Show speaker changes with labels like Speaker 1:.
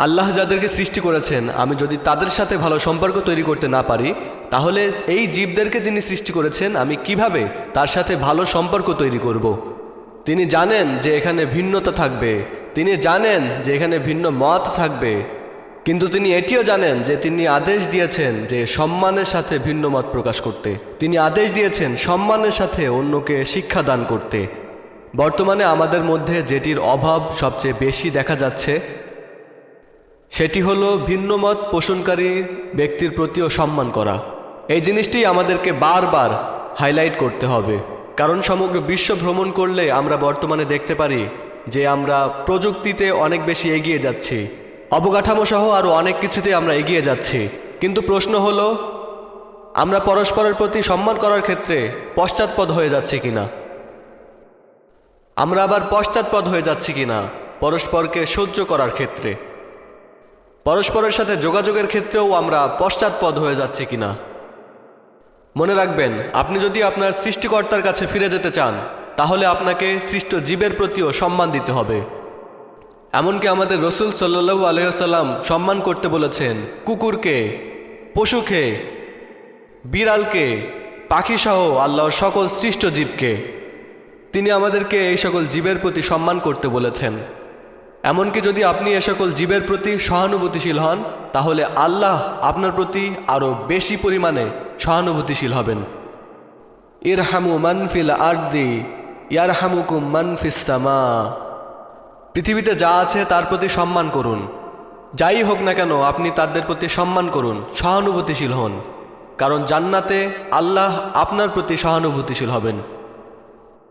Speaker 1: আল্লাহ যাদেরকে সৃষ্টি করেছেন আমি যদি তাদের সাথে ভালো সম্পর্ক তৈরি করতে না পারি, তাহলে এই জীবদেরকে যিনি সৃষ্টি করেছেন আমি কিভাবে তার সাথে ভালো সম্পর্ক তৈরি করব। তিনি জানেন যে এখানে ভিন্নতা থাকবে, তিনি জানেন যে এখানে ভিন্ন মত থাকবে, কিন্তু তিনি এটিও জানেন যে তিনি আদেশ দিয়েছেন যে সম্মানের সাথে ভিন্ন মত প্রকাশ করতে। তিনি আদেশ দিয়েছেন সম্মানের সাথে অন্যকে শিক্ষাদান করতে। বর্তমানে আমাদের মধ্যে যেটির অভাব সবচেয়ে বেশি দেখা যাচ্ছে সেটি হলো ভিন্নমত পোষণকারী ব্যক্তির প্রতিও সম্মান করা। এই জিনিসটি আমাদেরকে বারবার হাইলাইট করতে হবে, কারণ সমগ্র বিশ্ব ভ্রমণ করলে আমরা বর্তমানে দেখতে পারি যে আমরা প্রযুক্তিতে অনেক বেশি এগিয়ে যাচ্ছি, অবকাঠামো সহ আরও অনেক কিছুতে আমরা এগিয়ে যাচ্ছি, কিন্তু প্রশ্ন হলো আমরা পরস্পরের প্রতি সম্মান করার ক্ষেত্রে পশ্চাৎপদ হয়ে যাচ্ছি কিনা। আমরা আবার পশ্চাৎপদ হয়ে যাচ্ছি কিনা পরস্পরকে সহ্য করার ক্ষেত্রে, পরস্পরের সাথে যোগাযোগের ক্ষেত্রেও আমরা পশ্চাৎপদ হয়ে যাচ্ছি কিনা। মনে রাখবেন, আপনি যদি আপনার সৃষ্টিকর্তার কাছে ফিরে যেতে চান তাহলে আপনাকে সৃষ্ট জীবের প্রতিও সম্মান দিতে হবে। এমনকি আমাদের রসুল সাল্লাল্লাহু আলাইহি ওয়াসাল্লাম সম্মান করতে বলেছেন কুকুরকে, পশুকে, বিড়ালকে, পাখিসহ আল্লাহর সকল সৃষ্ট জীবকে। তিনি আমাদেরকে এই সকল জীবের প্রতি সম্মান করতে বলেছেন। এমনকি যদি আপনি এ সকল জীবের প্রতি সহানুভূতিশীল হন তাহলে আল্লাহ আপনার প্রতি আরও বেশি পরিমাণে সহানুভূতিশীল হবেন। ইরহামু মান ফিল আরদি ইয়ারহামুকুম মান ফিস সামা। পৃথিবীতে যা আছে তার প্রতি সম্মান করুন, যাই হোক না কেন আপনি তাদের প্রতি সম্মান করুন, সহানুভূতিশীল হন, কারণ জান্নাতে আল্লাহ আপনার প্রতি সহানুভূতিশীল হবেন।